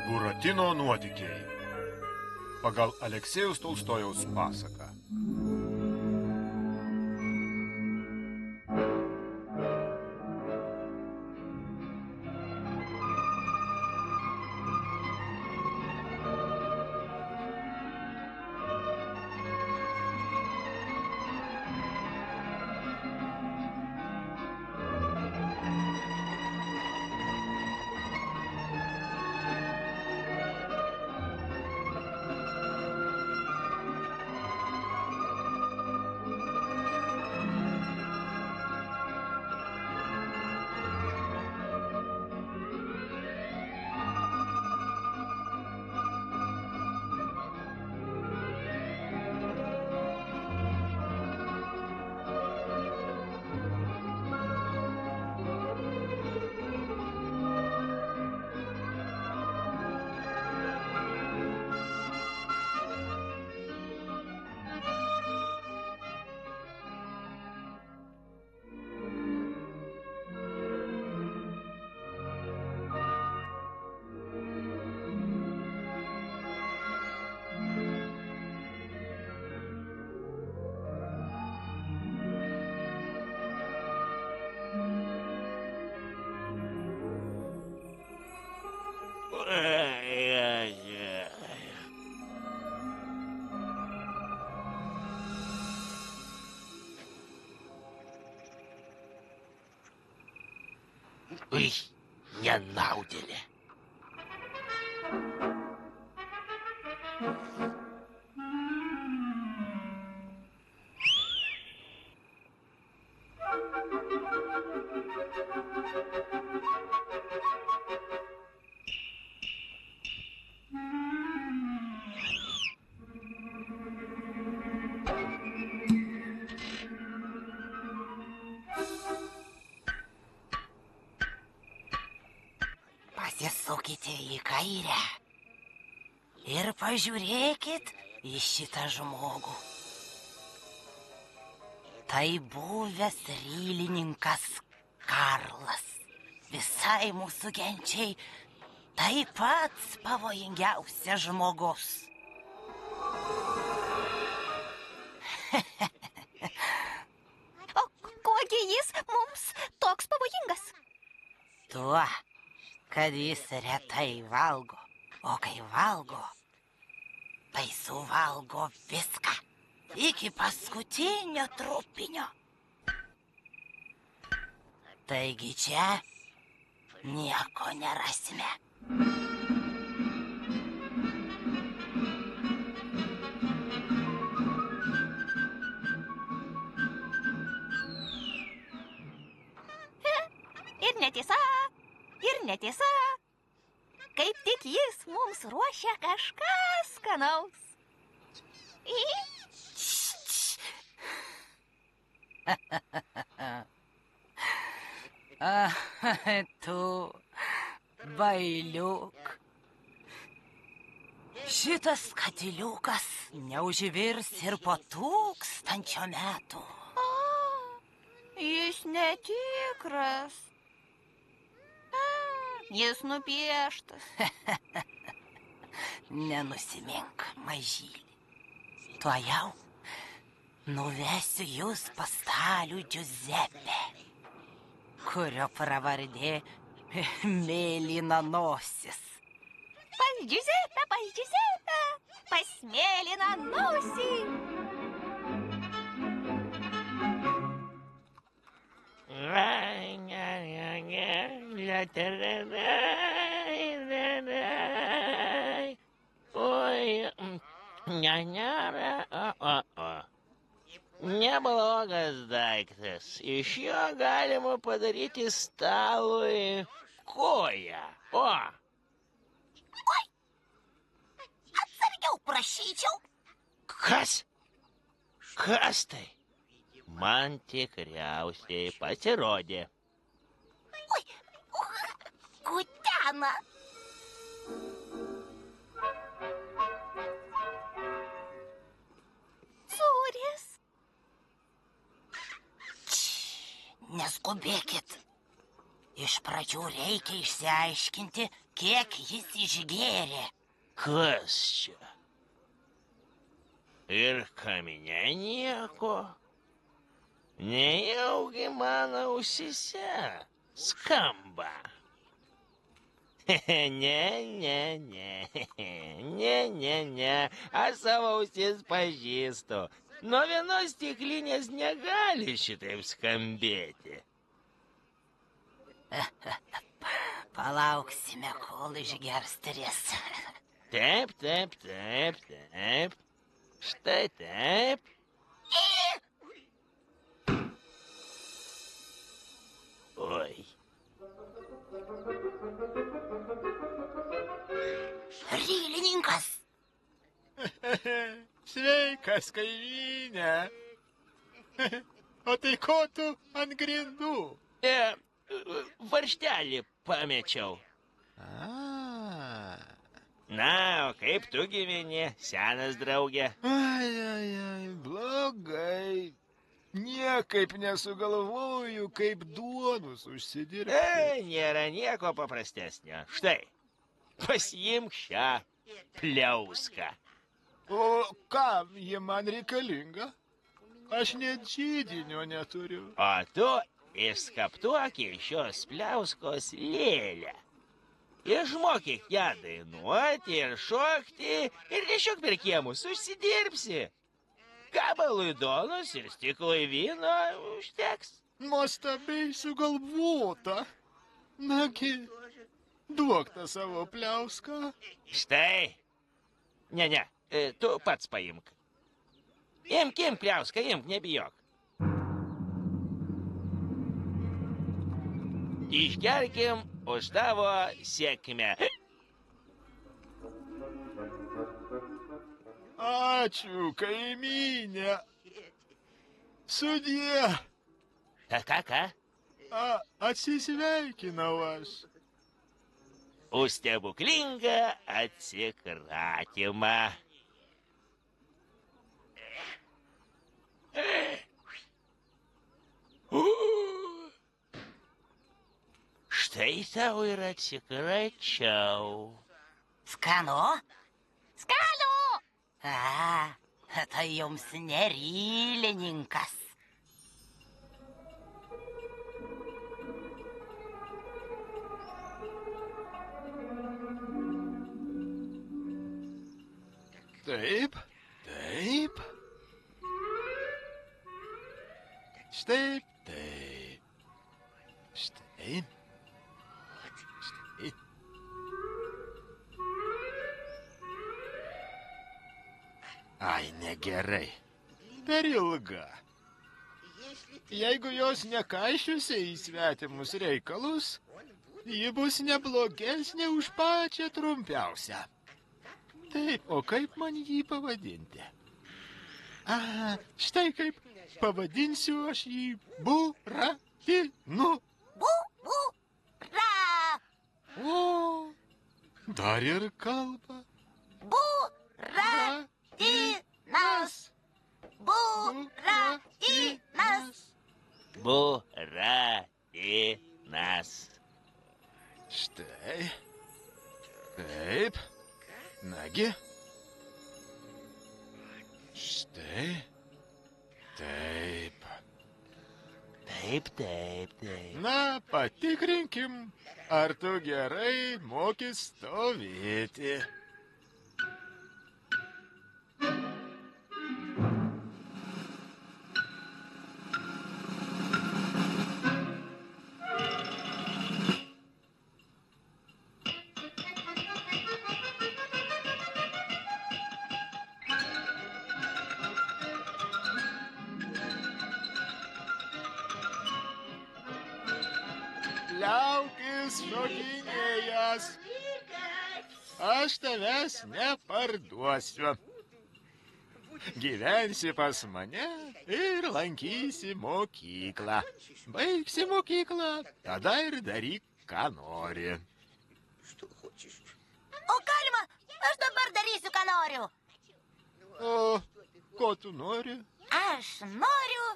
Buratino nuotykiai pagal Aleksėjaus Tolstojaus pasaką. Ui, nenaudėlė. Pasisukite į kairę ir pažiūrėkit į šitą žmogų. Tai buvęs rylininkas Karlas. Visai mūsų genčiai tai pats pavojingiausias žmogus. O kuogi jis mums toks pavojingas? Tuo, kad jis retai valgo, o kai valgo, tai suvalgo viską, iki paskutinio trupinio. Taigi čia nieko nerasime. Ir netiesa, ir netiesa. Kaip tik jis mums ruošia kažką skanaus. Tu bailiuk. Šitas katiliukas neužvirs ir po 1000 metų. Jis netikras. Jis nupieštas. Nenusimink, mažylį. Tuojau nuvesiu jūs pas stalių Giuseppe, kurio pravardė Mėlynanosis. Pas Giuseppe, pas Mėlynanosį. Oi, neblogas daiktas. Iš jo galima padaryti stalui koją. O! Oi! Atsargiau prašyčiau. Kas? Kas tai? Man tikriausiai pasirodė. Oi, kutena. Neskubėkit. Iš pradžių reikia išsiaiškinti, kiek jis išgėrė. Kas čia? Ir kamine nieko. Nejaugi mano ausise skamba. Ne. Aš savo ausis pažįstu. Nuo vienos stiklinės negali šitaip skambėti. Palauksime, kol išgers tris. Taip. Štai taip. Oi. Rylininkas. Sveikas, kaimynė. O tai ko tu ant grindų? Varžtelį pamečiau. Na, o kaip tu gyveni, senas draugė? Ai, blogai. Niekaip nesugalvoju, kaip duonus užsidirbti. Nėra nieko paprastesnio. Štai, pasiimk šią pliauską. O kam ji man reikalinga? Aš net židinio neturiu. O tu išskaptuok iš šios pliauskos lėlę. Išmokyk ją dainuoti ir šokti ir nešiok per kiemus, užsidirbsi. Gabalui duonos ir stiklui vyno užteks. Nuostabiai sugalvota. Nagi, duok tą savo pliauską. Štai. Ne, tu pats paimk. Imk pliauską, nebijok. Išgerkim už tavo sėkmę. Ačiū, kaimynė. Sudie. Ką? Atsisveikinau aš. Už stebuklingą atsikratymą. Štai tau ir atsikračiau. Skanu? Skanu! Tai jums nerylininkas. Taip. Štai taip. Štai. Ai, negerai. Per ilga. Jeigu jos nekaišiusi į svetimus reikalus, ji bus neblogesnė už pačią trumpiausią. Taip, o kaip man jį pavadinti? Štai kaip pavadinsiu aš jį Buratinu. Ra! O, dar ir kalba. Buratinas! Buratinas. Štai. Taip. Nagi. Štai. Taip. Taip. Na, patikrinkim, ar tu gerai moki stovėti. Liaukis šokinėjęs. Aš tavęs neparduosiu. Gyvensi pas mane ir lankysi mokyklą. Baigsi mokyklą, tada ir daryk, ką nori. O galima, aš dabar darysiu, ką noriu. O ko tu nori? Aš noriu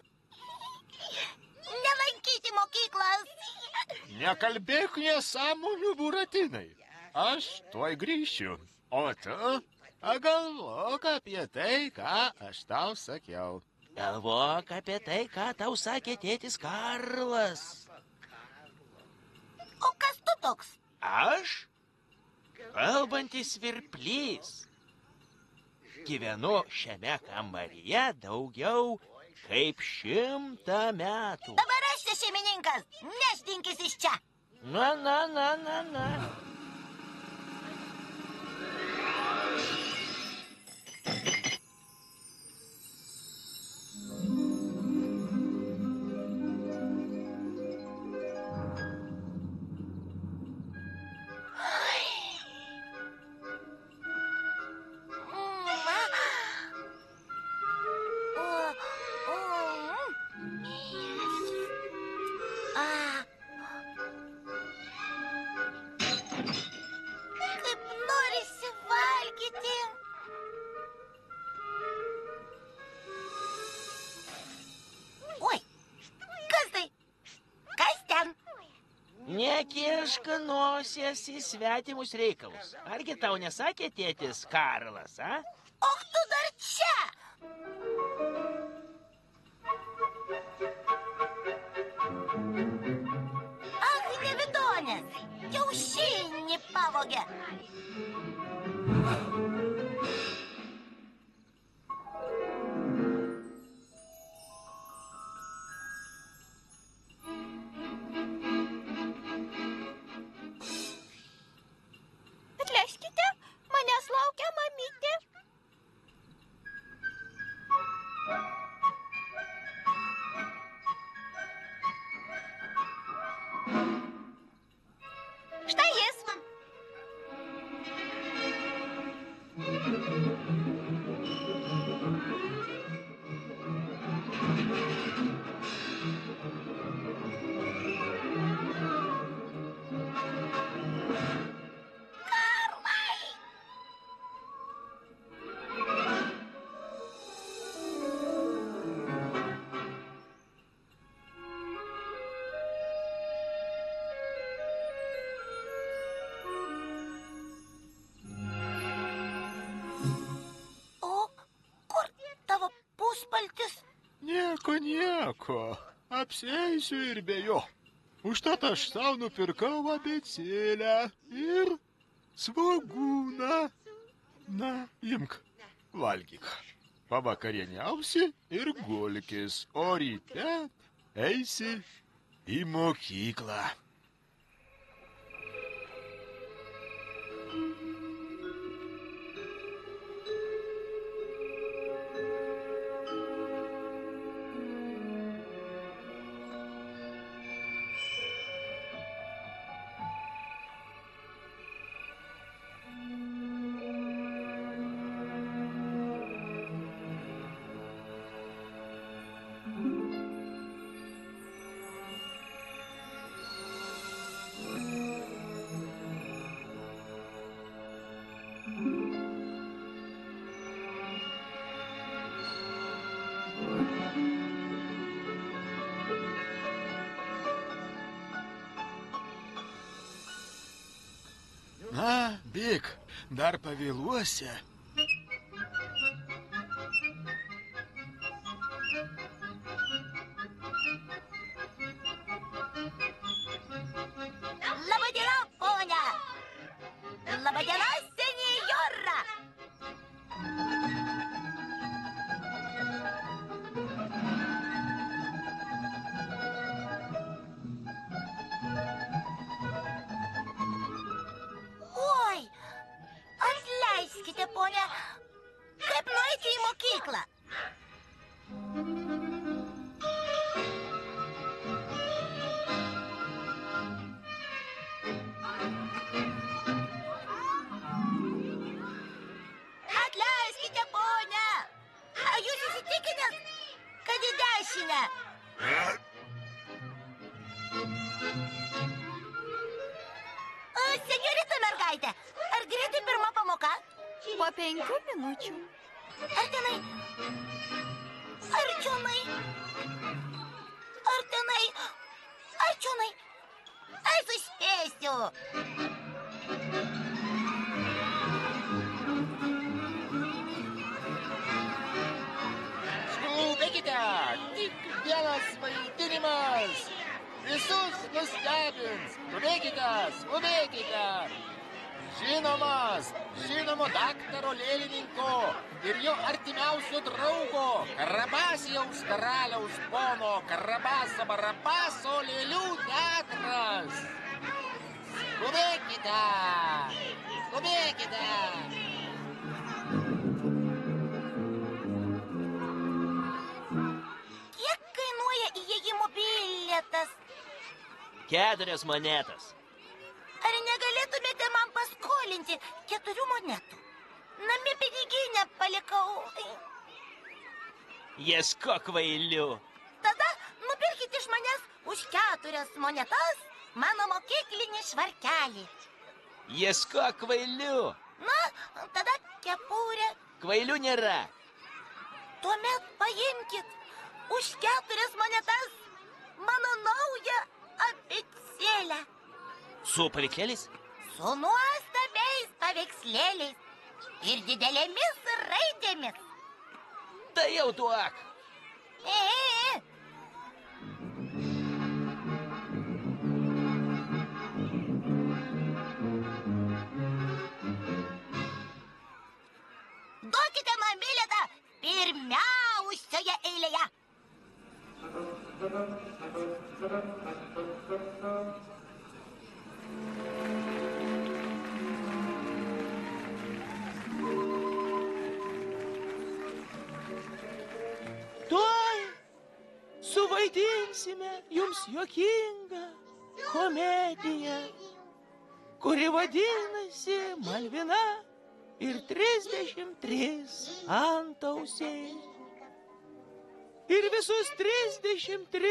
nelankyti lankyti mokyklas. Nekalbėk nesąmonių, Buratinai. Aš tuoj grįšiu. O tu pagalvok apie tai, ką aš tau sakiau. Galvok apie tai, ką tau sakė tėtis Karlas. O kas tu toks? Aš? Kalbantis virplys. Gyvenu šiame kambaryje daugiau kaip 100 metų. Dabar aš čia šeimininkas. Nešdinkis iš čia. Na. Kaip norisi valgyti. Oi, kas tai? Kas ten? Nekišk nosies į svetimus reikalus. Argi tau nesakė tėtis Karlas, a? Och, tu dar čia. Ach, nevidonės. Kiaušinį pavogė. Atleiskite, manęs laukia mamytė. Štai jis. O kur tavo puspaltis? Nieko. Apsieisiu ir be jo. Užtat aš savo nupirkau abėcėlę ir svogūną. Na, imk, valgyk. Pavakarieniausi ir gulkis, o ryte eisi į mokyklą. Na, bėk, dar pavėluosi. Labadiena, ponia. Labadiena, senjora. Oi, atleiskite, ponia. Kaip nueiti į mokyklą? Atleiskite, ponia. Ar jūs įsitikinęs, kad į dešinę? Senjorita mergaitė, ar greitai pirma pamoka? Po 5 minučių. Ar tenai? Ar čionai? Ar tenai? Arčiūnai, aš suspėsiu. Skubėkite, tik vienas vaidinimas. Visus nustebins. Skubėkite. Žinomo daktaro lėlininko ir jo artimiausio draugo, Karabasijaus karaliaus pono Karabaso Barabaso lėlių teatras. Skubėkite. Kiek kainuoja įėjimo bilietas? 4 monetas. Ar negalėtumėte man paskolinti 4 monetų? Namie piniginę palikau. Iesko kvailių. Tada nupirkite iš manęs už 4 monetas mano mokyklinį švarkelį. Iesko kvailių. Na, tada kepurę. Kvailių nėra. Tuomet paimkit už 4 monetas mano naują abėcėlę. Su paveikslėliais? Su nuostabiais paveikslėliais ir didelėmis raidėmis. Tai jau duok. Duokite man bilietą pirmiausioje eilėje. Tuoj suvaidinsime jums juokingą komediją, kuri vadinasi Malvina ir 33 antausiai. Ir visus 33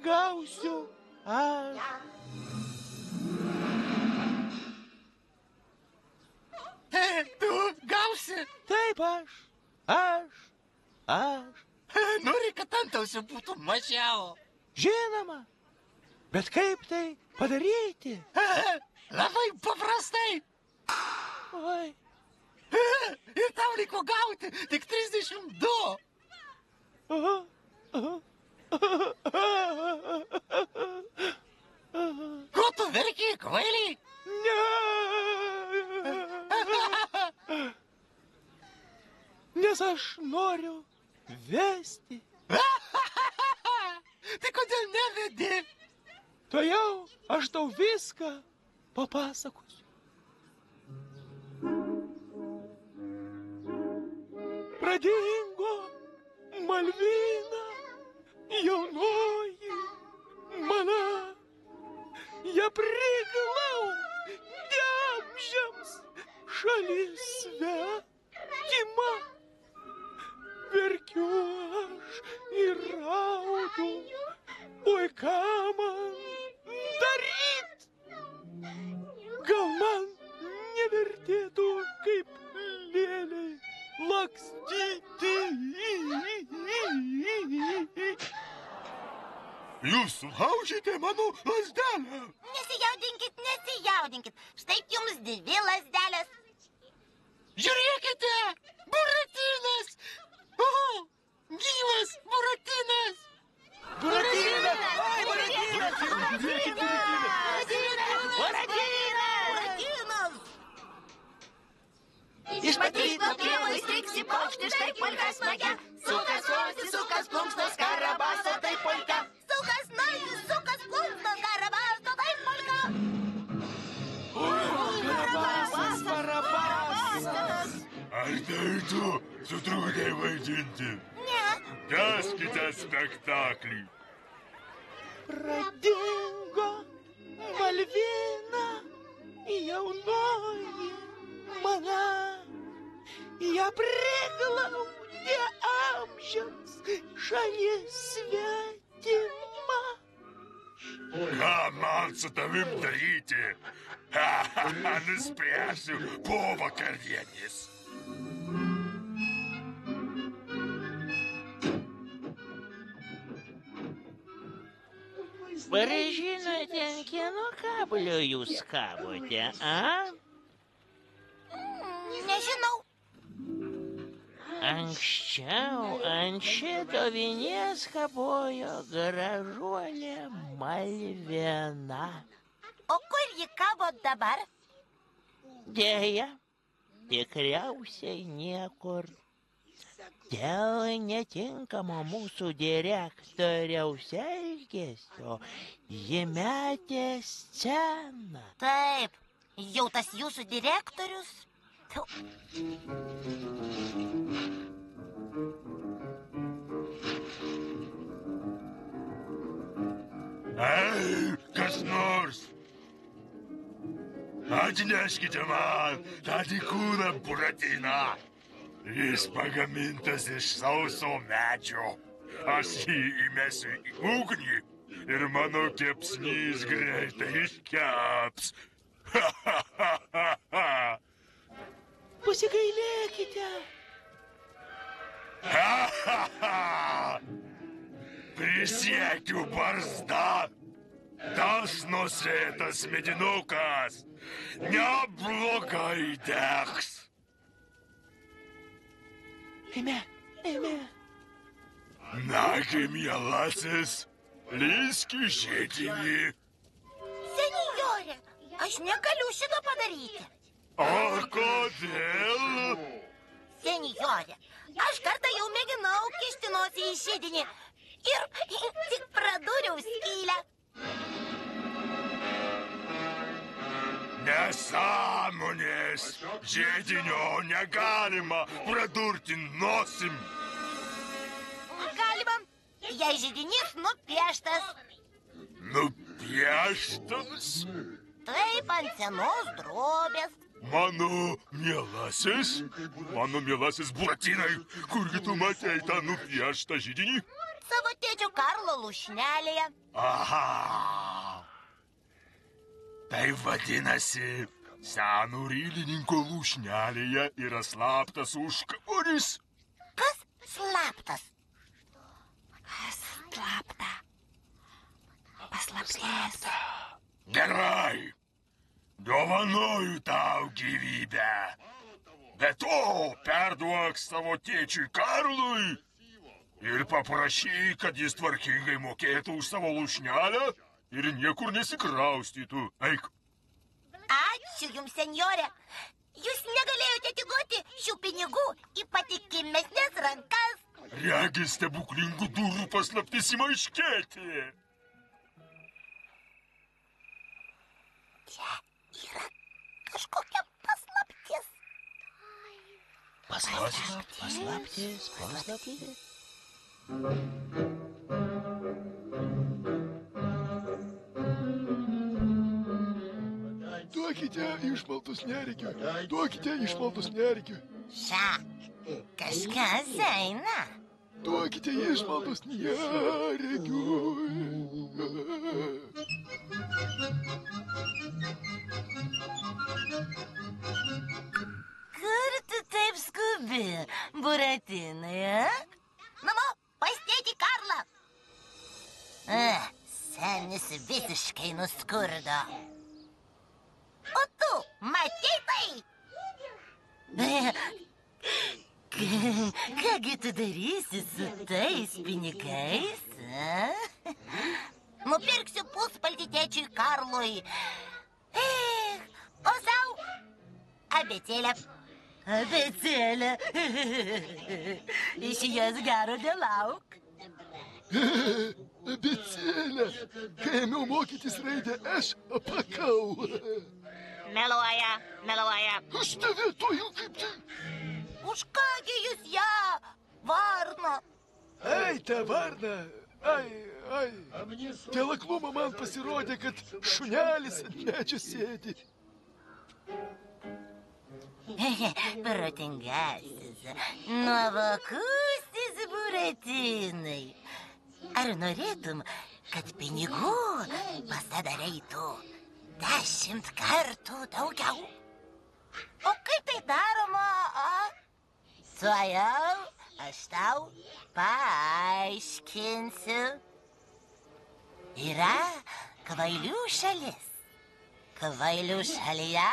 gausiu aš. Tu gausi? Taip aš. Nori, kad antausių būtų mažiau. Žinoma. Bet kaip tai padaryti? Labai paprastai. Oi. Ir tau liko gauti tik 32. Ko tu verki, kvailiai? Ne. Nes aš noriu vesti. Tai kodėl nevedi? Tuojau aš tau viską papasakosiu. Pradingo Malvina, jaunoji mana. Ja priglaudė amžiams šalis svetima. Verkiu aš ir raudu, oi ką man daryt? Gal man nevertėtų kaip lėlei lakstyti? Jūs sulaužėte mano lazdelę. Nesijaudinkit. Štai jums 2 lazdelės. Žiūrėkite, Buratinas. O, gyvas Buratinas. Buratinas! Iš patryko pievų įstriksi paukštis, štai polka smagia. Sukas nosis, sukas plunksnos, Karabaso, tai polka. Sukas nosis, sukas plunksnos, Karabaso, tai polka. Karabasas! Ar tu sutrukdai vaidinti? Ne. Tęskite spektaklį. Pradingo Malvina, jaunoji mana. Ja priglaudė amžiams šalis svetima. Ką man su tavim daryti? Nuspręsiu po vakarienės. Žinote, ant kieno kablio jūs kabote, a? Nežinau. Anksčiau ant šito vinies kabojo gražuolė Malvina. O kur ji kabo dabar? Deja, tikriausiai niekur. Dėl netinkamo mūsų direktoriaus elgesio ji metė sceną. Taip, jau tas jūsų direktorius. Tu. Ei, kas nors! Atneškite man tą dykūną Buratiną. Jis pagamintas iš sauso medžio. Aš jį įmesiu į ugnį ir mano kepsnys greitai iškeps. Pasigailėkite. Prisiekiu barzda. Tas nusėtas medinukas neblogai degs. Eime. Nagi, mielasis, lįsk į žiedinį. Senjorė, aš negaliu šito padaryti. O kodėl? Senjorė, aš kartą jau mėginau kišti nosį į židinį ir tik pradūriau skylę. Nesąmonės! Žiedinio negalima pradurti nosim. Galima, jei židinys nupieštas. Nupieštas? Taip, ant senos drobės. Mano mielasis Buratinai, kurgi tu matei tą nupieštą židinį? Savo tėčio Karlo lūšnelėje. Aha! Tai vadinasi, seno rylininko lūšnelėje yra slaptas užkaboris. Kas slaptas? Slapta. Paslapties. Gerai, dovanoju tau gyvybę. Be to, perduok savo tėčiui Karlui ir paprašyk, kad jis tvarkingai mokėtų už savo lūšnelę ir niekur nesikraustytų. Eik. Ačiū jums, senjorė. Jūs negalėjote atiduoti šių pinigų į patikimesnės rankas. Regis stebuklingų durų paslaptis ima aiškėti. Čia yra kažkokia paslaptis. Paslaptis. Duokite išmaldos neregiui. Ša, kažkas eina. Duokite išmaldos neregiui. Kur tu taip skubi, Buratinai, a? Namo, pas tėtį Karlą. Senis visiškai nuskurdo. O tu, matei tai? Kągi tu darysi su tais pinigais, a? Nupirksiu puspaltį tėčiui Karlui. O sau abėcėlę. Abėcėlę. Iš jos gero nelauk. Abėcėlę. Kai ėmiau mokytis raidę, aš apakau. Meluoja. Aš tave tuojau kaip tai. Už kągi jūs ją, varna? Ei, ta varna. Ai. Dėl aklumo man pasirodė, kad šunelis ant medžio sėdi. Protingasis, nuovokusis Buratinai. Ar norėtum, kad pinigų pas tada reitų 10 kartų daugiau? O kaip tai daroma, a? Tuojau aš tau paaiškinsiu. yra kvailių šalis. Kvailių šalyje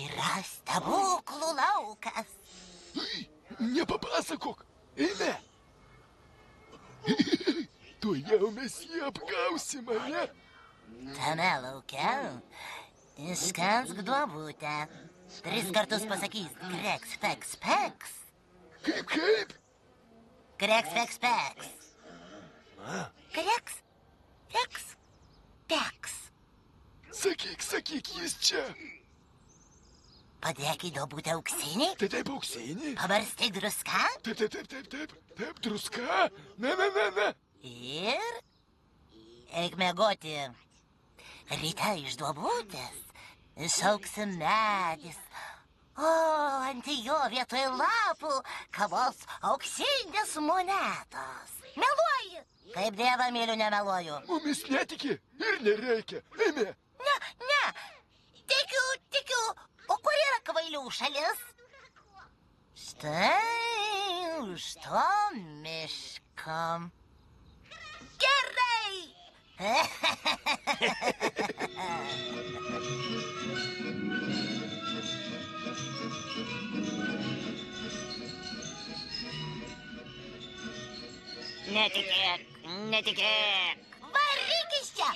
yra stebuklų laukas. Nepapasakok, eime. Tuojau mes jį apgausim, ar ne? Tame lauke iškansk duobutę. 3 kartus pasakys kreks, feks, peks. Kaip? Kreks, feks, peks. Kreks, feks, peks. Sakyk, jis čia. Padėk į duobutę auksinį, Taip, auksinį. pabarstyk druską Taip, druska. Ne. ir eik miegoti. Ryte iš duobutės išaugs medis. O, ant jo vietoj lapų kabos auksinės monetos. Meluoji! Kaip dievą myliu, nemeluoju. Mumis netiki ir nereikia. Eime. Ne. Tikiu. O kur yra kvailių šalis? Štai už to miško. Gerai! Netikėk. Varyk iš čia!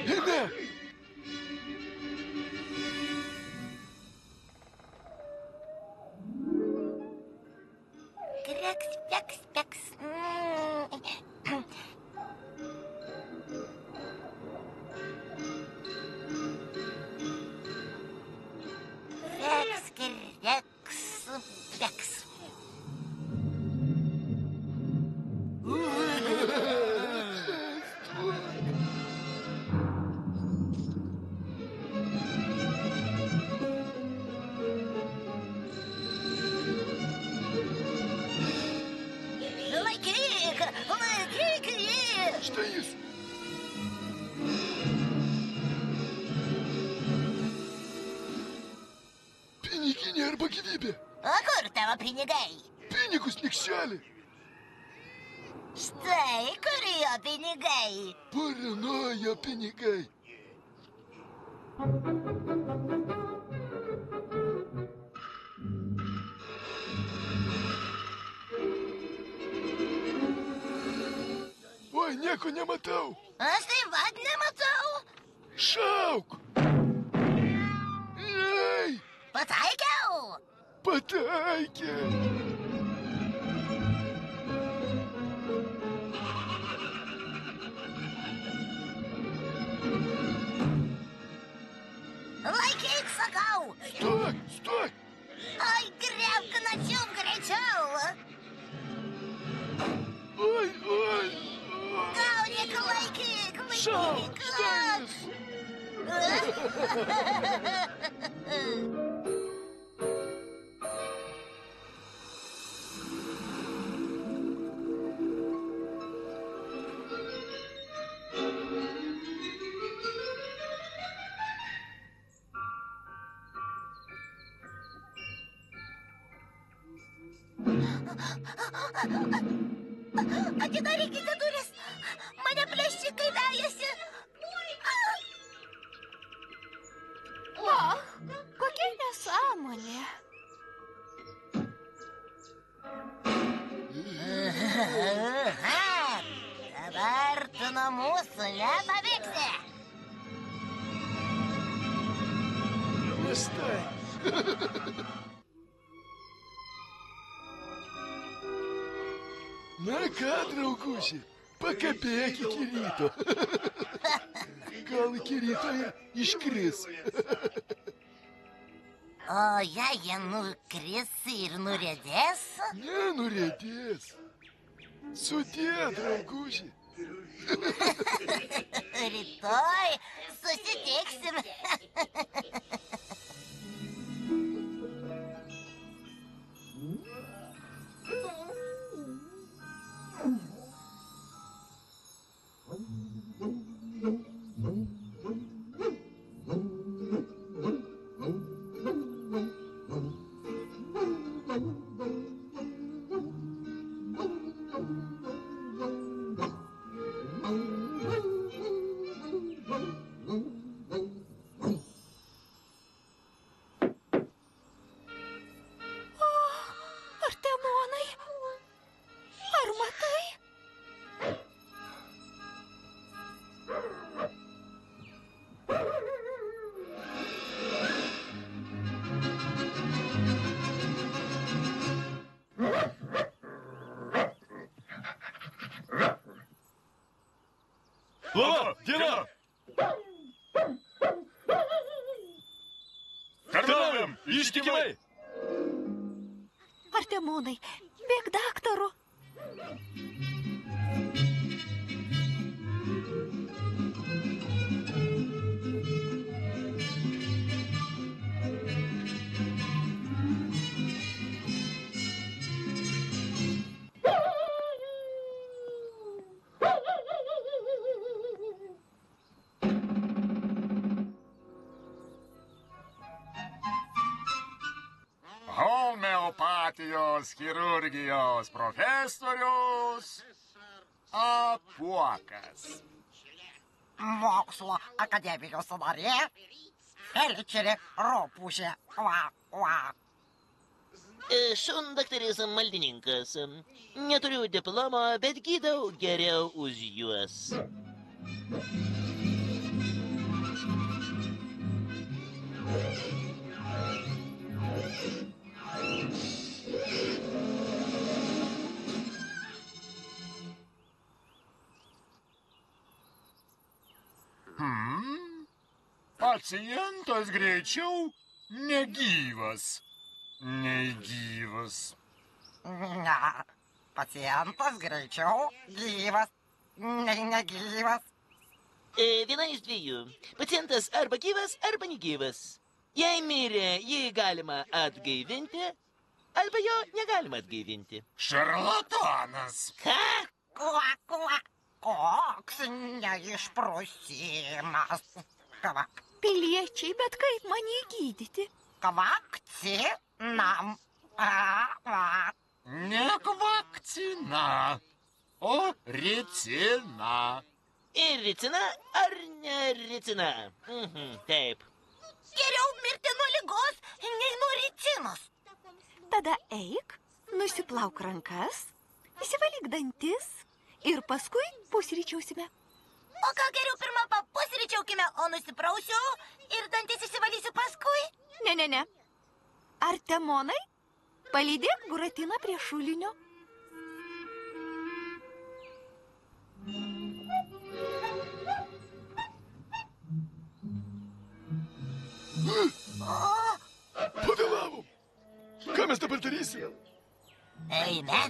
Eime. Kreks, peks, peks. Kreks, kreks, peks. Laikyk jį! Štai jis. Piniginė arba gyvybė. O kur tavo pinigai? Pinigus, nikšelį. Štai kur jo pinigai. Paranojo pinigai. Oi, nieko nematau. Aš taip pat nematau. Šauk. Ei, Pataikiau. pataikė. Laikyk, sakau. Stok. Ai, grėbk načium greičiau. Oi. Gaudyk, laikyk. Šauk, štai jis. Atidarykite duris. Mane plėšikai vejasi. O, kokia nesąmonė. Dabar tu nuo mūsų nepabėgsi. Štai. Na ką, drauguži, pakabėk iki ryto. Gal iki ryto ir iškris. O jei jie nukris ir nuriedės? Nenuriedės. Sudie, drauguži. Rytoj susitiksim. Lava, diena! Tarnaujam, ištikimai! Artemonai, bėk daktaro. Homeopatijos chirurgijos profesorius Apuokas. Mokslo akademijos narė Felčerė Ropušė. Šundaktaris maldininkas. Neturiu diplomo, bet gydau geriau už juos. Pacientas greičiau negyvas, nei gyvas. Ne, pacientas greičiau gyvas, nei negyvas. Viena iš dviejų. Pacientas arba gyvas, arba negyvas. Jei mirė, jį galima atgaivinti, arba jo negalima atgaivinti. Šarlatanas. Ką? Koks neišprusimas. Piliečiai, bet kaip man jį gydyti? Vakcinam. Ne vakcina, o ricina. Ir ricina ar ne ricina? Taip. Geriau mirti nuo ligos, nei nuo ricinos. Tada eik, nusiplauk rankas, įsivalyk dantis ir paskui pusryčiausime. O gal geriau pirmą papusryčiaukime, o nusiprausiu ir dantis išsivalysiu paskui? Ne. Artemonai, palydėk Buratiną prie šulinio. Pavėlavom. Ką mes dabar darysim? Eime,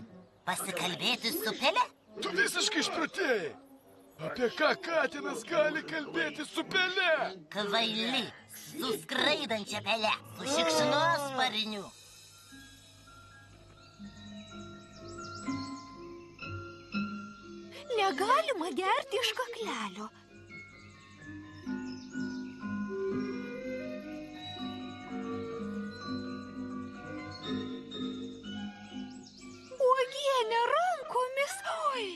pasikalbėti su Pele? Tu visiškai išprotėjai. Apie ką katinas gali kalbėti su Pele? Kvaili, su skraidančia Pele, su šikšnosparniu. Negalima gerti iš kaklelio. Uogienė rankomis. Oi.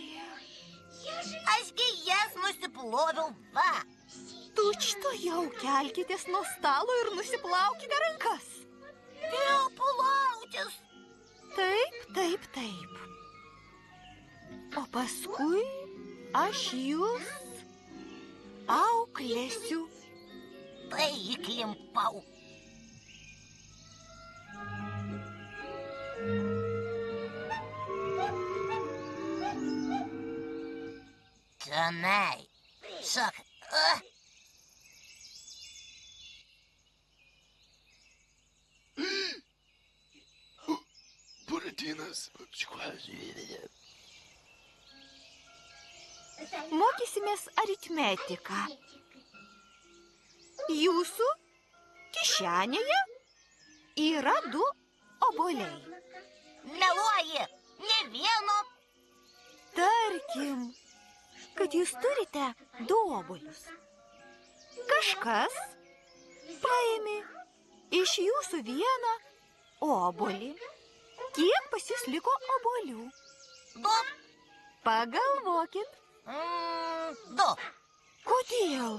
Ašgi jas nusiploviau, va. Tučtuojau kelkitės nuo stalo ir nusiplaukite rankas. Vėl pulautis. Taip. O paskui aš jūs auklėsiu. Tai įklimpau. Čionai. Šok. Buratinas. Mokysimės aritmetiką. Jūsų kišenėje yra 2 obuoliai. Meluoji, ne vieno. Tarkim, kad jūs turite 2 obuolius. Kažkas paėmė iš jūsų vieną obuolį. Kiek pas jūs liko obuolių? 2. Pagalvokit. 2. Kodėl?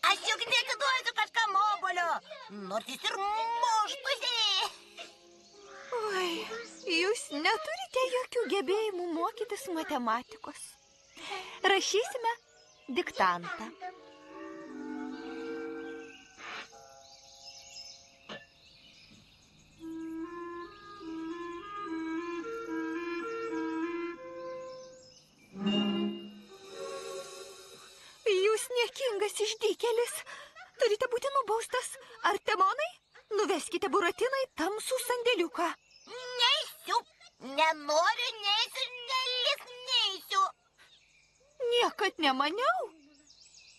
Aš juk neatiduosiu kažkam obuolio, nors jis ir muštųsi. Oi, jūs neturite jokių gebėjimų mokytis matematikos. Rašysime diktantą. Faustas, Artemonai, nuveskite Buratiną į tamsų sandėliuką. Neisiu. Nenoriu, neisiu, neisiu. Niekad nemaniau,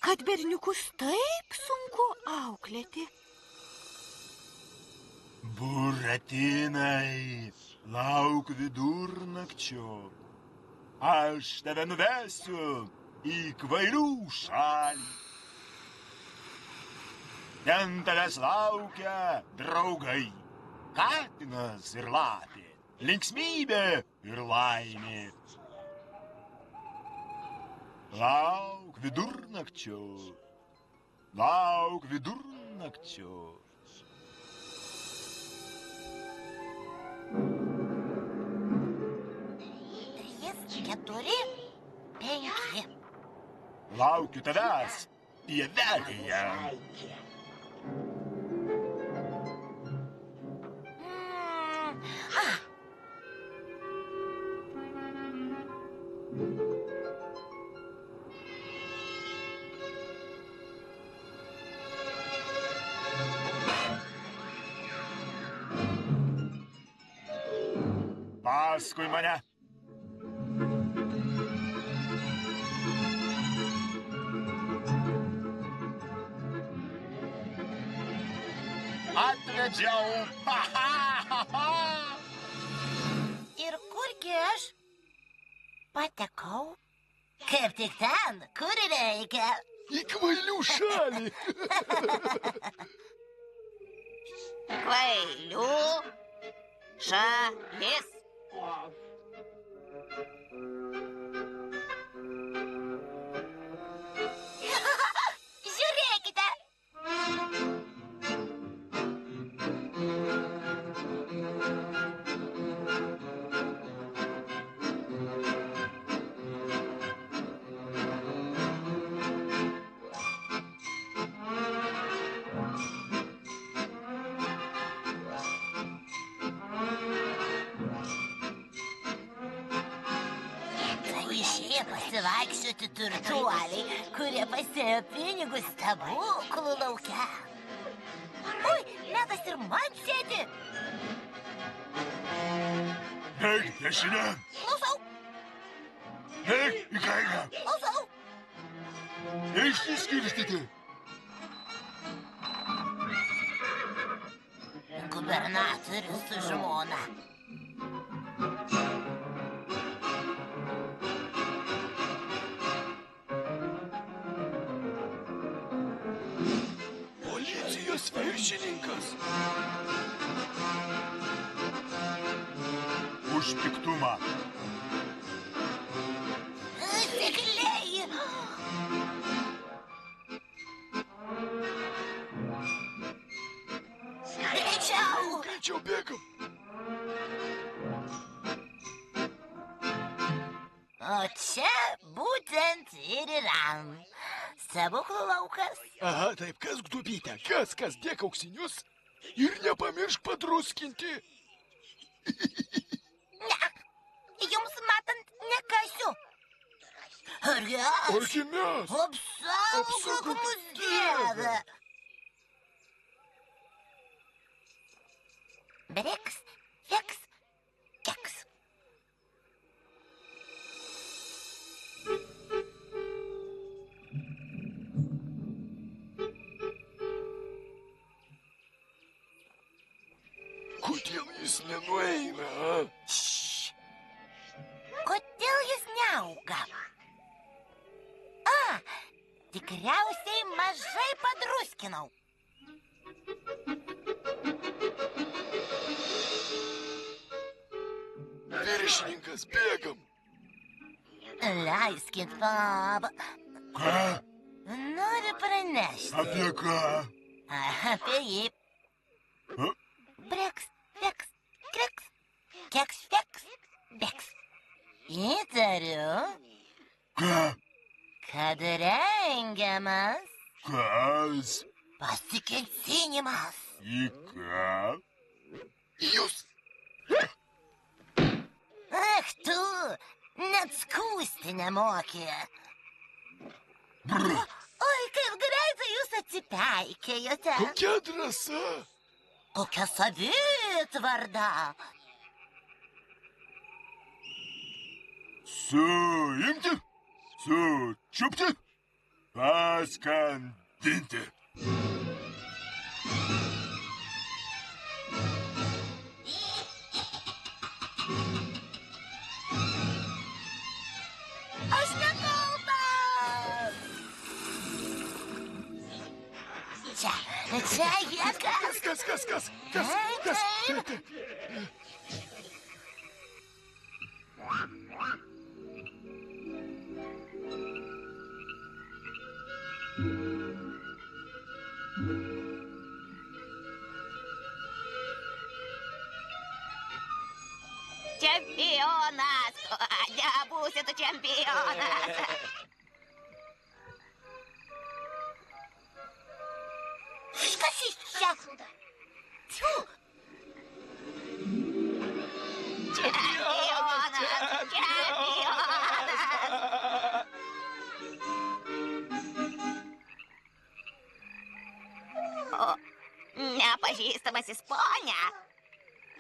kad berniukus taip sunku auklėti. Buratinai, lauk vidurnakčio. Aš tave nuvesiu į kvailių šalį. Ten tavęs laukia draugai. Katinas ir lapė, linksmybė ir laimė. Lauk vidurnakčio. Lauk vidurnakčio. 3, 4, 5. Laukiu tavęs pievelėje. Paskui mane. Atvedžiau. Ir kurgi aš patekau? Kaip tik ten, kur reikia. Į kvailių šalį. Kvailių šalis. Žiūrėkite. Pasivaikščioti turtuoliai, kurie pasėjo pinigus stebuklų lauke. Ui, metas ir man sėdi. Eik dešinę. Klausau, Eik į kairę. klausau. Išsiskirstyti. Gubernatorius su žmona. Policijos viršininkas. Už piktumą. Sekliai. Greičiau. Greičiau bėgam. O čia būtent ir yra stebuklų laukas. Aha, taip, kas gdubytę, kas, dėk auksinius ir nepamiršk padruskinti. Ne, jums matant nekasiu. Argi aš? Argi mes? Apsaugok mus, Dieve. Breks, feks, keks. Kodėl jis nenueina, a? Kodėl jis neauga? Tikriausiai mažai padruskinau. Viršininkas, bėgam. Leiskit, papa. Ką? Noriu pranešti. Apie ką? Apie jį. A? Breks, feks, kreks, keks, feks, beks. Įtariu, Ką? kad rengiamas Kas? pasikėsinimas. Į ką? Jūs. Ach tu, net skųsti nemoki. Brr. Oi, kaip greitai jūs atsipeikėjote? Kokia drąsa! Kokia savitvarda? Suimti, sučiupti, paskandinti. Aš nekaltas! Čia jie kas? Kas? Čempionas! Nebūsi tu čempionas! Kas iš čia? Tfiu! Čempionas! O, nepažįstamasis ponia.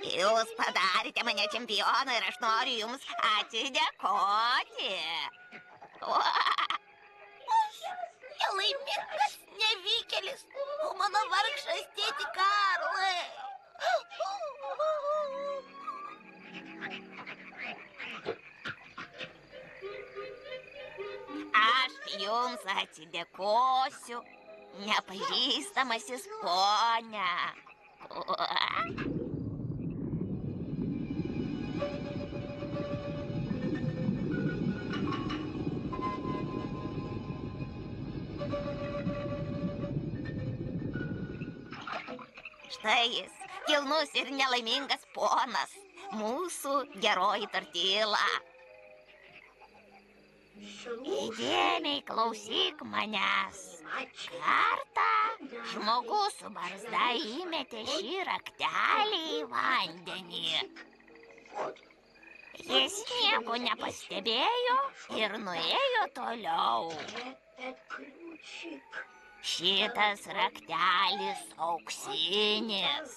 Jūs padarėte mane čempioną ir aš noriu jums atsidėkoti. Aš nelaimingas nevykėlis, o mano vargšas tėti Karlai. Aš jums atsidėkosiu, nepažįstamasis ponia. Štai jis, kilnus ir nelaimingas ponas, mūsų geroji Tortila. Įdėmiai klausyk manęs. Kartą žmogus su barzda įmetė šį raktelį į vandenį. Jis nieko nepastebėjo ir nuėjo toliau. Šitas raktelis auksinis,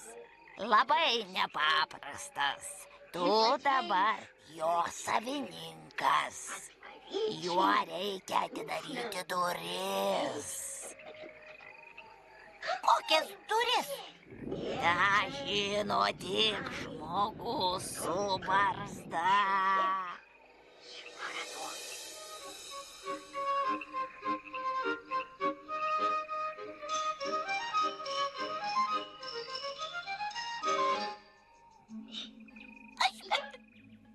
labai nepaprastas. Tu dabar jo savininkas. Juo reikia atidaryti duris. Kokias duris? Ta žino tik žmogus su barzda.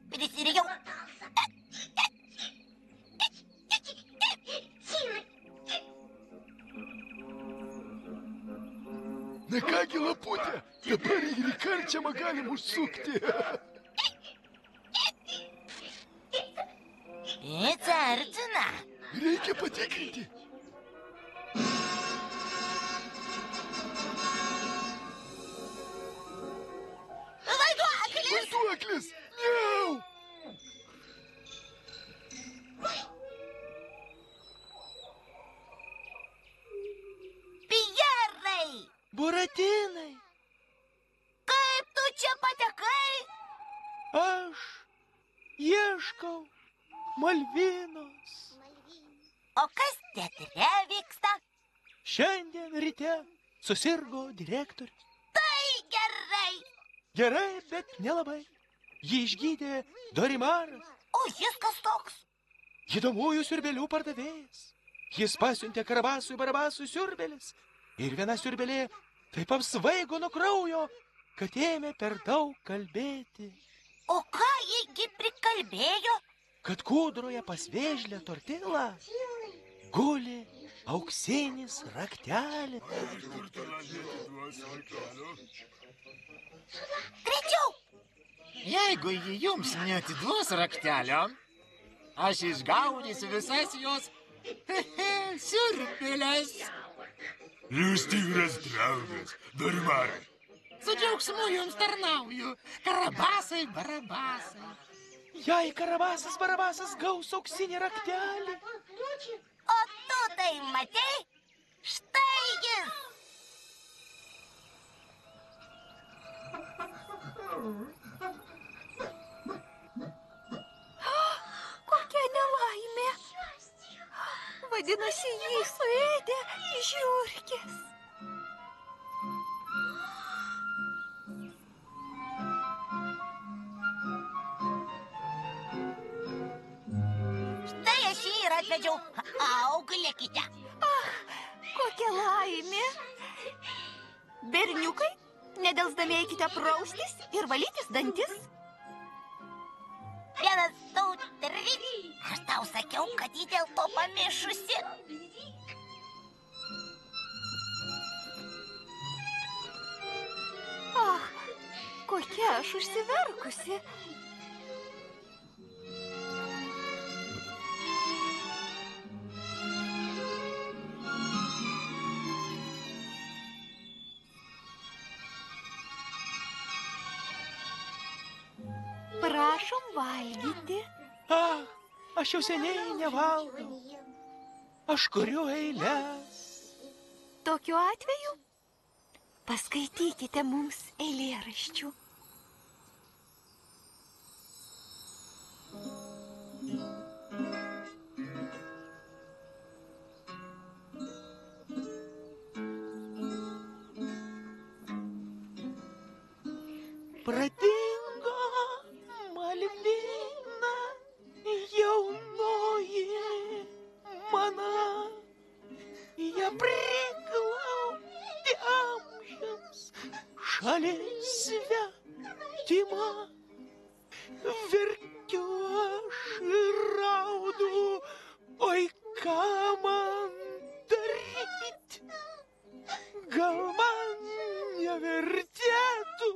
Prisirijau. Na kągi, laputė, dabar ir į karčiamą galim užsukti. Įtartina. Reikia patikrinti. Vaiduoklis! Vaiduoklis! Miau! Pjerai! Buratinai, Kaip tu čia patekai? aš ieškau Malvinos. O kas teatre vyksta? Šiandien ryte susirgo direktorius. Tai gerai. Gerai, bet nelabai. Jį išgydė Dorimaras, O jis kas toks? gydomųjų siurbelių pardavėjas. Jis pasiuntė Karabasui Barabasui siurbelis. Ir viena siurbelė taip apsvaigo nuo kraujo, kad ėmė per daug kalbėti. O ką jį prikalbėjo? Kad kūdroje pas vėžlę Tortilą guli auksinis raktelis. Greičiau! Jeigu ji jums neatiduos raktelio, aš išgaudysiu visas jos siurbėles. Jūs tikras draugas, Dorimarai. Su džiaugsmu jums tarnauju, Karabasai Barabasai. Jei Karabasas Barabasas gaus auksinį raktelį, O tu tai matei? Štai jis. Kokia nelaimė. Vadinasi, jį suėdė žiurkės. Štai aš jį ir atvedžiau. Auklėkite. Kokia laimė. Berniukai, nedelsdami eikite praustis ir valytis dantis. 1, 2, 3. Aš tau sakiau, kad jį dėl to pamišusi. Kokia aš užsiverkusi. Prašom valgyti. Aš jau seniai nevalgau. Aš kuriu eiles. Tokiu atveju paskaitykite mums eilėraščių. Pradingo Malvina, jaunoji mana, ją priglausti amžiams šalis svetima. Verkiu aš ir raudu, oi ką man daryti, gal man nevertėtų.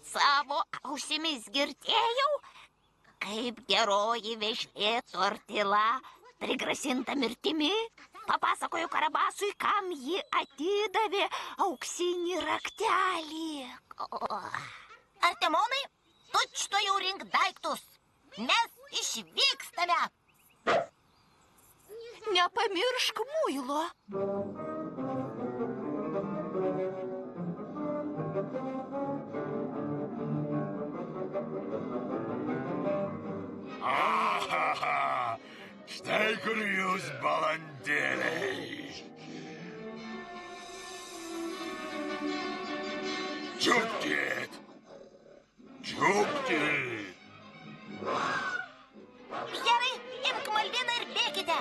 Savo ausimis girdėjau, kaip geroji vešlė Tortila, prigrasinta mirtimi, papasakojo Karabasui, kam ji atidavė auksinį raktelį. Artemonai, tučtuojau rink daiktus. Mes išvykstame. Nepamiršk muilo. Štai kur jūs, balandėliai. Čiupkit! Čiupkit! Gerai, imk Malviną ir bėkite.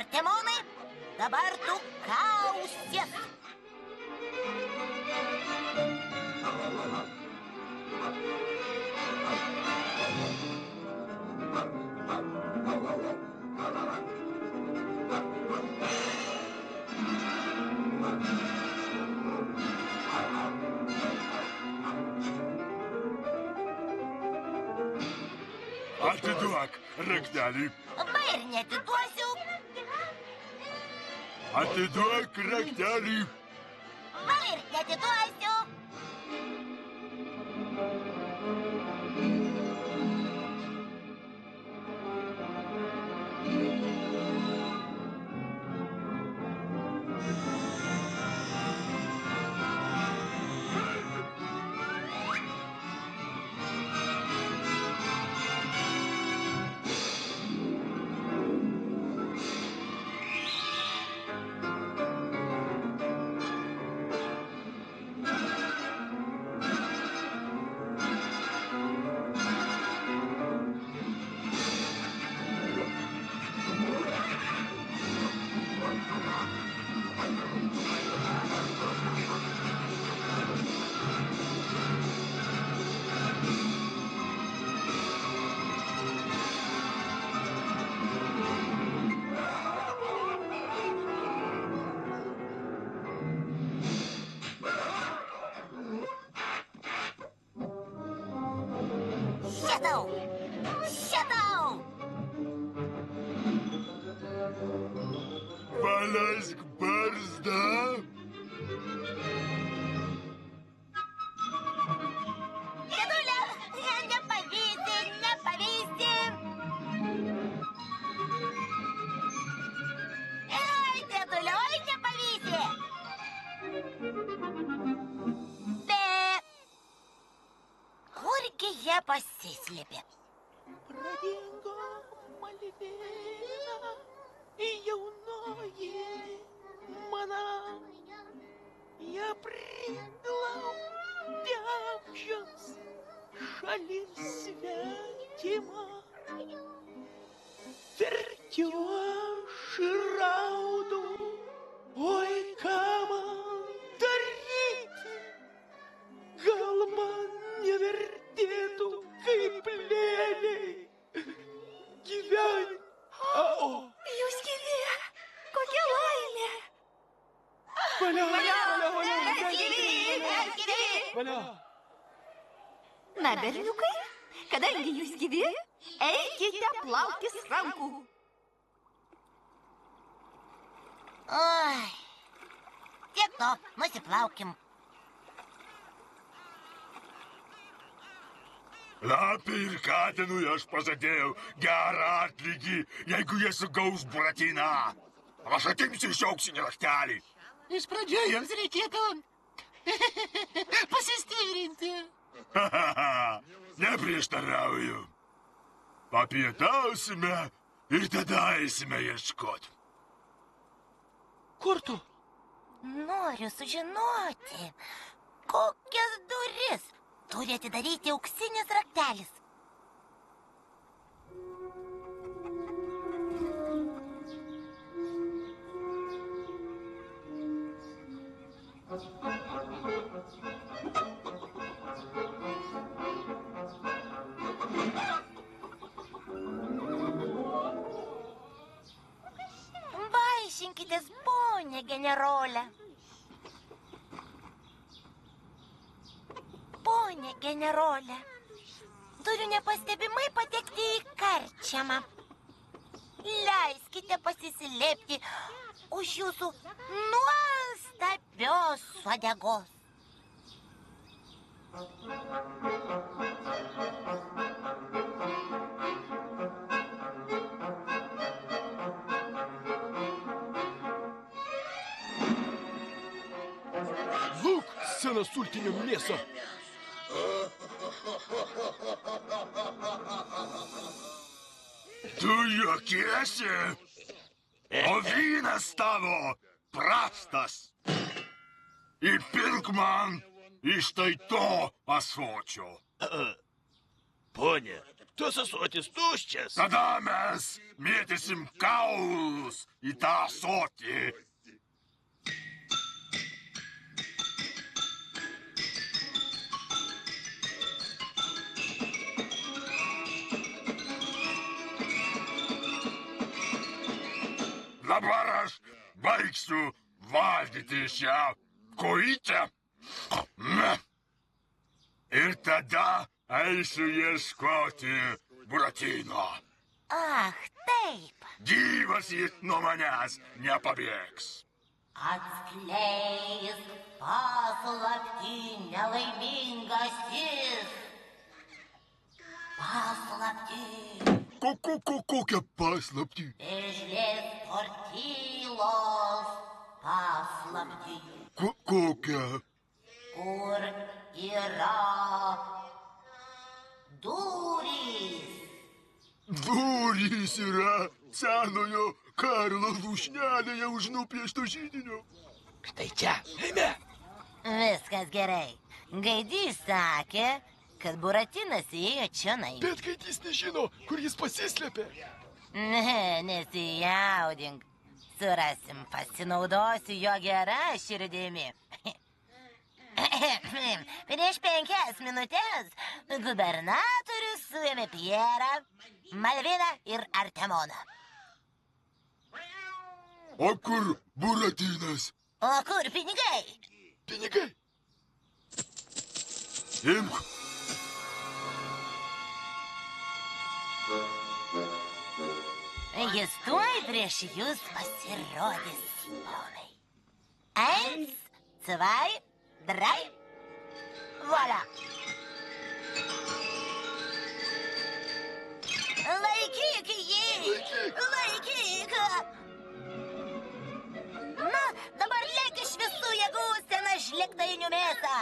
Artemonai, dabar tu kausies. Atiduok raktelį. Va ir neatiduosiu. Atiduok raktelį. Va ir neatiduosiu. Šitau! Paleisk barzdą. Dėdulė, nepavysi. jie pasislėpė. Pradingo Malvina, jaunoji mano, ją priglaudė amžiams šalis svetima. Verkiu aš ir raudau, oi ką man daryti, gal man nevertėtų kaip lėlei gyventi. Jūs gyvi, kokia laimė. Valia. Na, berniukai, kadangi jūs gyvi, eikite plautis rankų. Oi, tiek to, nusiplaukim. Lapė ir katinui aš pažadėjau gerą atlygį, jeigu jie sugaus Buratiną. Aš atimsiu iš auksinį raktelį. Iš pradžių jums reikėtų pasistiprinti. Neprieštarauju. Papietausime ir tada eisime ieškoti. Kur tu? Noriu sužinoti, kokias duris turi atidaryti auksinis raktelis. Vaišinkitės, ponė generolė. Ponė generolė, turiu nepastebimai patekti į karčiamą. Leiskite pasislėpti už jūsų nuostabios uodegos. Lūk, sena sultinio mėsa. Tu juokiesi? O vynas tavo prastas. Įpilk man iš tai to ąsočio. Ponė, tas ąsotis tuščias. Tada mes mėtysim kaulus į tą ąsotį. Dabar aš baigsiu valgyti šią kojytę. Ir tada eisiu ieškoti Buratino. Ach, taip. Gyvas jis nuo manęs nepabėgs. Atskleisk paslaptį nelaimingasis. Paslaptį. Kokią paslaptį? Vėžlės tortylos paslaptį. Kokią? Kur yra durys? Durys yra senojo Karlo lūšnelėje už nupiešto židinio. Štai čia, eime. Viskas gerai. Gaidys sakė, kad Buratinas įėjo čionai. Bet Gaidys nežino, kur jis pasislėpė. Ne, nesijaudink. Surasim, pasinaudosiu jo gerą širdimi. Prieš 5 minutės gubernatorius suėmė Pierą, Malviną ir Artemoną. O kur Buratinas? O kur pinigai? Pinigai. Imk. Jis tuoj prieš jūs pasirodys, ponai. 1, 2, 3. Voila. Laikyk jį! Laikyk! Na, dabar lėk iš visų jėgų, sena žlėgtainių mėsa.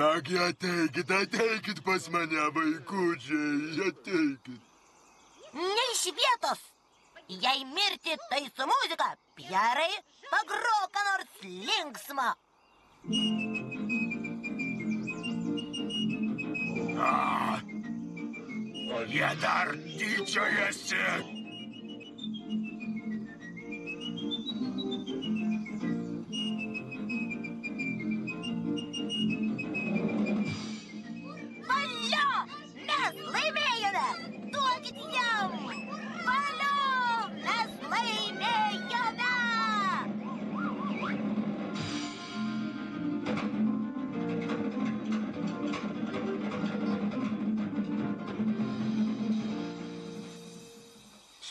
Nagi, ateikit pas mane, vaikučiai, ateikit. Ne iš vietos. Jei mirti, tai su muzika. Pjerai, pagrok ką nors linksmą. Jie dar tyčiojasi. Valio! Mes laimėjome! Duokit jam! Valio! Mes laimėjome!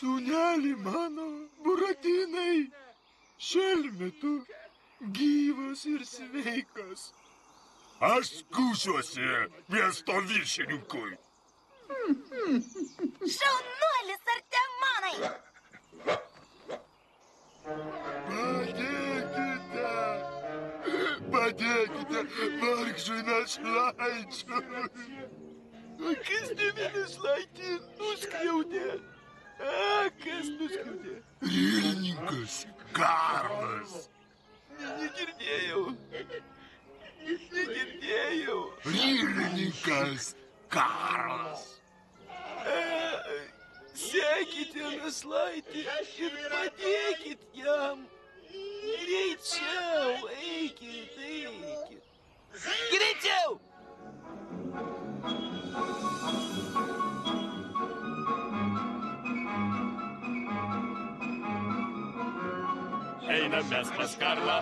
Sūneli mano, Buratinai, šelmetu, gyvas ir sveikas. Aš skųsiuosi miesto viršininkui. Šaunuolis, Artemonai! Padėkite vargšui našlaičiui. Kas tave našlaitį nuskriaudė? Kas nuskriaudė? Rielininkas Karlas. Negirdėjau. Rielininkas Karlas. Sekite našlaitį ir padėkit jam. Greičiau, eikit. Greičiau! Einam mes pas Karlą,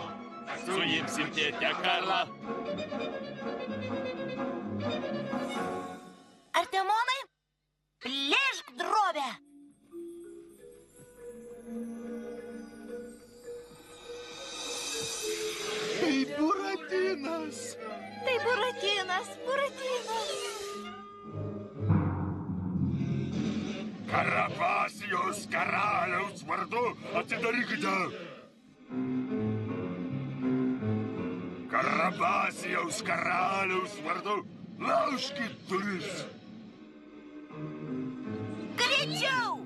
suimsim tėtę Karlą. Artemonai, plėšk drobę! Tai Buratinas. Tai Buratinas. Karabasijos karaliaus vardu atidarykite. Karabasijaus karaliaus vardu laužkit duris. Greičiau!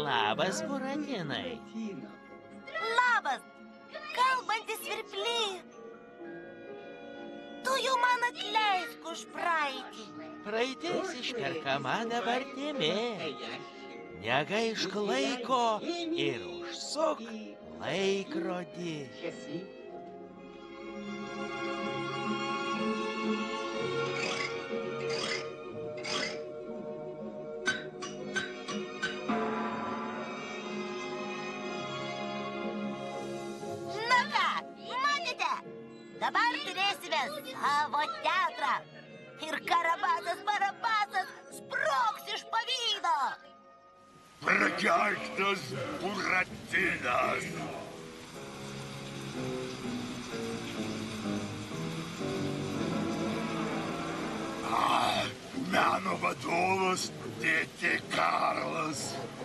Labas, Buratinai. Labas, kalbantis svirply. Tu jau man atleisk už praeitį. Praeitis išperkama dabartimi. Negaišk laiko ir užsuk laikrodį. Na ką, matėte? Dabar turėsime savo teatrą. Ir Karabasas Barabasas sprogs iš pavydo. Prakeiktas Buratinas. Meno vadovas tėtė Karlas.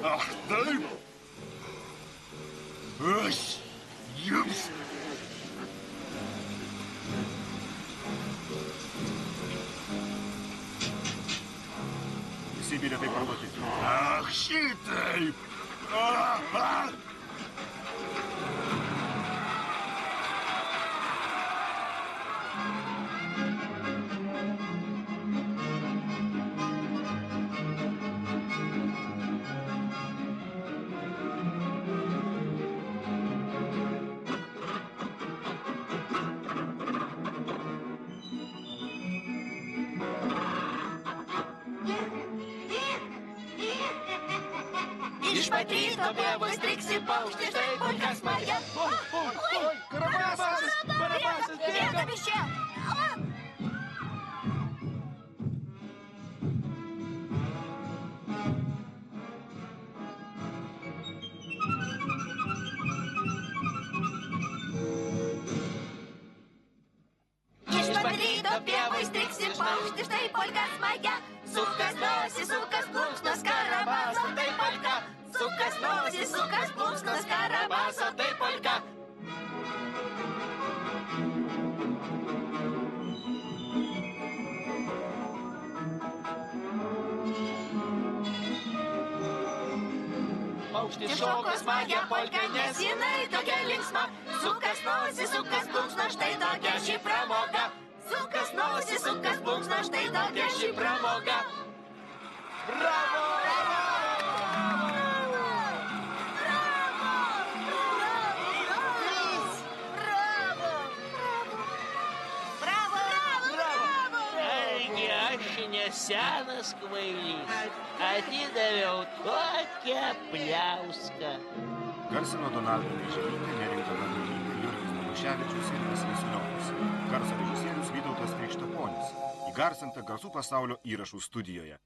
Ach, taip? Aš jums. Visi bilietai parduoti. Ach, šitaip. Iš patryto pievos triksi paukštis, štai polka smagia. Oi, Karabasas! Barabasas, Bėgam iš čia. Iš patryto pievos triksi paukštis, štai polka smagia. Sukas nosis, sukas plunksnos, Karabaso, tai polka. Sukas nosis, sukas plunksnos, Karabaso, tai polka. Paukštis Šoka smagia polka, nes jinai tokia linksma. Sukas nosis, sukas plunksnos, štai tokia ši pramoga. Sukas nosis, sukas plunksnos, štai tokia ši pramoga. Bravo! Argi aš nesenas kvailys, atidaviau tokią pliauską. Garsino Donalda Neželytė, Neringa Vandenytė, Jurgis Namuševičius ir Vasilis Ulionis. Garso režisierius Vytautas Krikštaponis. Įgarsinta Garsų pasaulio įrašų studijoje.